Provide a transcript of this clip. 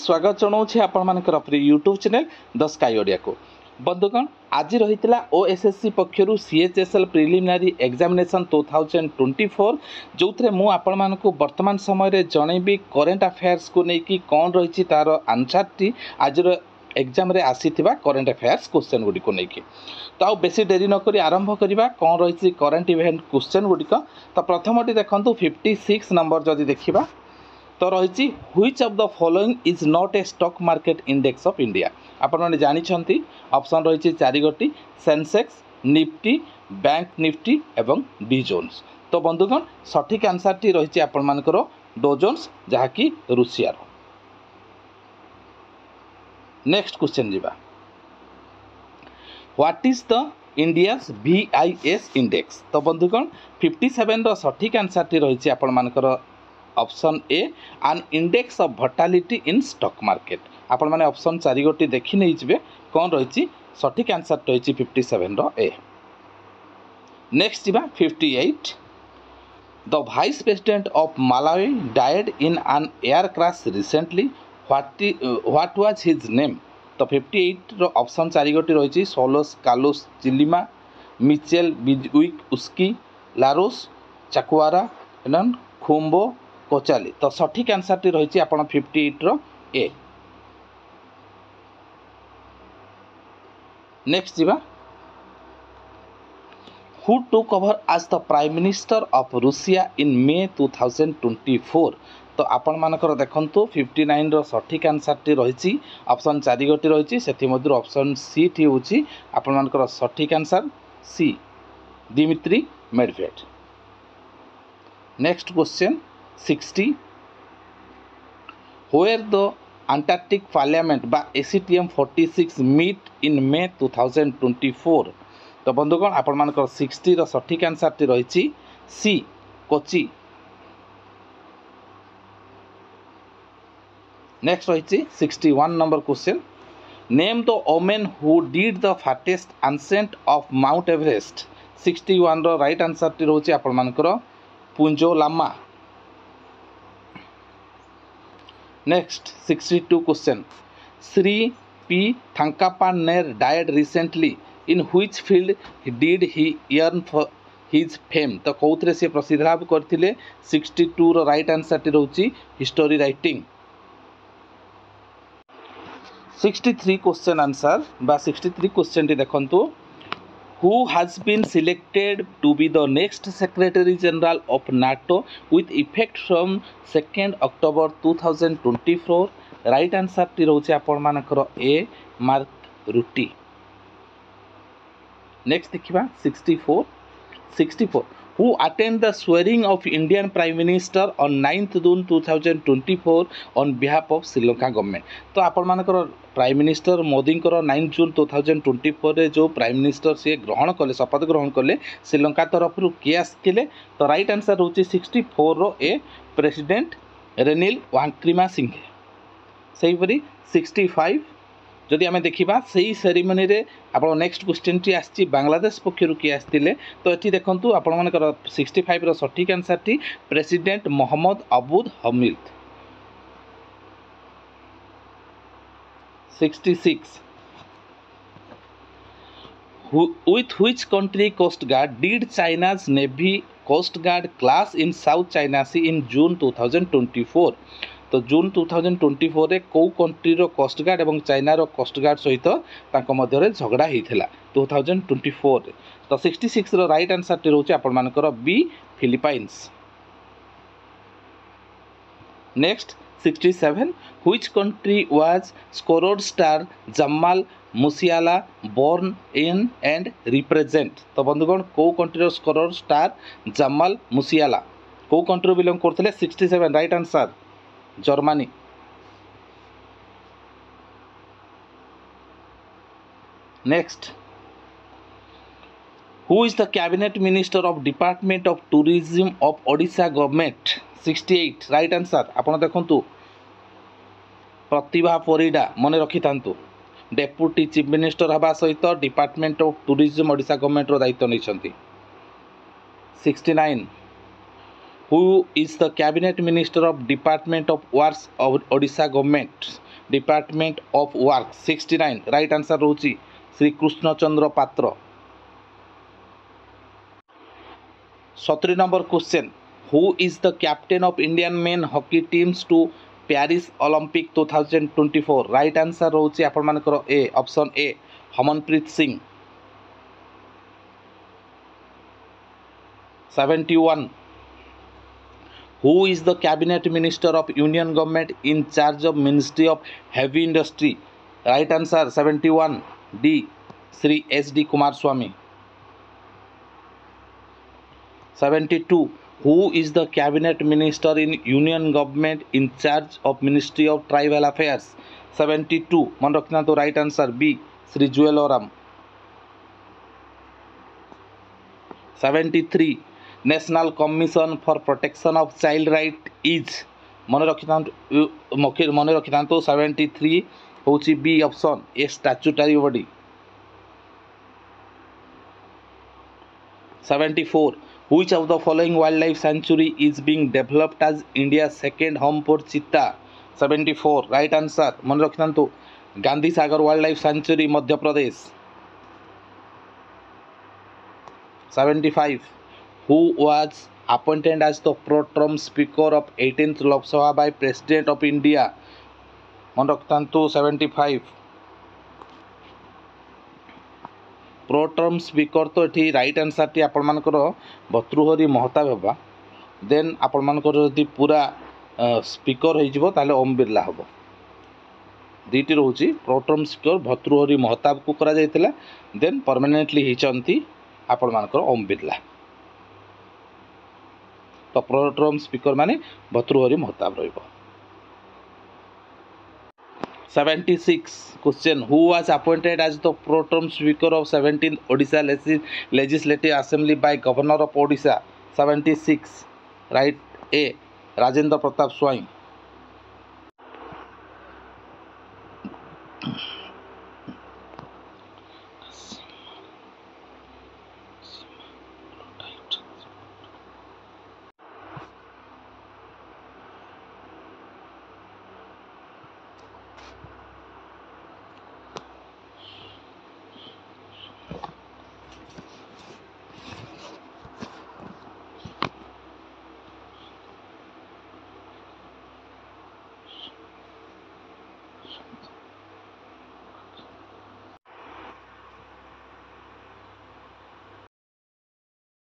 स्वागत जनाऊँ आपण प्रिय YouTube channel the sky Odia को। बंधुगण आज रही ओएसएससी पक्षर सीएचएसएल प्रिलिमिनारी एग्जामिनेशन 2024 जो थे मुझे आपण को वर्तमान समय जनईबी करेन्ट अफेयर्स को लेकिन कौन रही तार आंसर टी आज एग्जाम रे आसीथिबा करेन्ट अफेयर्स क्वेश्चन गुडी को लेकिन तो आ बेसी डेरी नक आरंभ करवा कौन रही करेन्ट इवेंट क्वेश्चन गुड़िक। तो प्रथमटी देखो 56 नंबर जदि देखा तो रही which of the following is not a stock market index of India. आपण मैंने जानते ऑप्शन रही चार गोटी सेंसेक्स निफ्टी बैंक निफ्टी एवं डी जोन्स। तो बंधुगण सठिक आंसर टी रही आपर डो जोन्स जहाँकि रूसियार। नेक्स्ट क्वेश्चन जीवा what is the India's VIS index. तो बंधुगण 57 रो सठिक आंसर टी रही आपर option A an index of volatility in stock market. आपण माने ऑप्शन चार गोटी देखि नै जिवे कौन रही सठिक आंसर रही 57 रो ए। नेक्स्ट जीवा 58 the vice president of Malawi died in an air crash recently what was his name. तो 58 रो ऑप्शन चार गोटी रही Saulos Klaus Chilima Michael Bizwick Usi Lazarus Chakwera and Khumbo Kachali. तो सठिक आंसर टी रही आप 58 रो ए। नेक्स्ट जीवा who took over as the prime minister of Russia in May 2024। तो आपण मानकर देखंतु 59 रो सठिक आंसर टी रही ऑप्शन चार गोटी रही से ऑप्शन सी टी होची आपण मानकर सठिक answer C Dmitry Medved. Next question 60 where the Antarctic Parliament बा ACTM 46 meet in May 2024। तो बंधुगण आपण मानकर 60 रो सठिक आंसर टी रही सी कोची। नेक्स्ट रही 61 number question name the women who did the fastest unsent of mount Everest. 61 row right answer टी रही आपण मानकर पुंजो Lama. Next 62 question Shri P थंकापानेर died recently in which field did he earn for his fame. तो कौन से प्रसिद्ध लाभ करते 62 रो राइट आंसर टी रही हिस्टोरी राइटिंग। 63 क्वेश्चन आंसर बा 63 क्वेश्चन टी देखंतु who has been selected to be the next secretary general of NATO with effect from 2nd October 2024। Right answer T रोचे आपण मानकर ए मार्क रुटी। नेक्स्ट देखिबा 64 who attend the swearing of Indian Prime Minister on 9th June 2024 on behalf of Sri Lanka government। तो आपण मानकर prime minister Modi 9 जून 2024 रे जो प्राइम मिनिस्टर से ग्रहण कले शपथ ग्रहण कले श्रीलंका तरफ किए आसते। तो राइट आंसर रोचे 64 रो ए प्रेसिडेंट रेनिल वांक्रीमासिंघे। सेहीपरि 65 जदि आम देखा से सेरिमनी रे आपण नेक्स्ट क्वेश्चन टी आसी बांग्लादेश पक्षर किए आसते। तो ये देखूँ आपण मानकर 65 रो सठिक आंसर टी president Mohammed Abdul Hamid. 66 with which country coast guard did China's navy coast guard clash in South China Sea in June 2024। तो जून 2024 रे कौ कंट्री रो कोस्ट गार्ड एवं चाइना रो कोस्ट गार्ड सहित तांको मध्य रे झगड़ा होता 2024 रे। तो 66 रो राइट आंसर टी रोचे आपण मानकर B Philippines. Next 67 which country was scored star Jamal Musiala born in and represent। तो बंधुगण कौ कंट्री रो स्कोरर स्टार जमाल मुसियाला कौ कंट्री बिलोंग करथिले 67 right answer Germany. Next who is the cabinet minister of department of tourism of Odisha government. 68 right answer आपण देखंतु प्रतिभा परिडा मन रखि थांतु डेप्यूटी चीफ मिनिस्टर हवा सहित department of tourism Odisha government रो दायित्व नहीं। 69 who is the cabinet minister of Department of Works of Odisha government। Department of work 69 right answer रोची Shri Krishnachandra Patra 70 number question who is the captain of Indian men hockey teams to Paris Olympic 2024 right answer रोची आपण मानकर A option A Harmanpreet Singh 71 Who is the cabinet minister of union government in charge of ministry of heavy industry right answer 71 D Sri SD Kumarswamy 72 Who is the cabinet minister in union government in charge of ministry of tribal affairs 72 मन रखना तो right answer B Sri Jewel Oram 73 national commission for protection of child right is मन रखी मन रखी था 73 हूँ B option A statutory body 74 which of the following wildlife sanctuary is being developed as India second home for cheetah 74 right answer मन रखी था Gandhi Sagar wildlife sanctuary Madhya Pradesh 75 who was appointed as the pro tem speaker of 18th Lok Sabha by President of India मन रखता 75 pro term speaker तो ये right answer T आपण मानकर भर्तृहरि महताब हेबा देन आपण मानकर जदि पूरा स्पीकर हो ताले ओम बिरला हम दुईटी रोचे pro term speaker Bhartruhari Mahtab को करा जायतिला देन परमानेंटली होती आपण मानकर ओम बिरला तो प्रो टर्म स्पीकर माने भर्तृहरि महताब रहिबो 76 question who was appointed as the pro term speaker of 17th Odisha legislative assembly by governor of Odisha 76 right A Rajendra Pratap Swai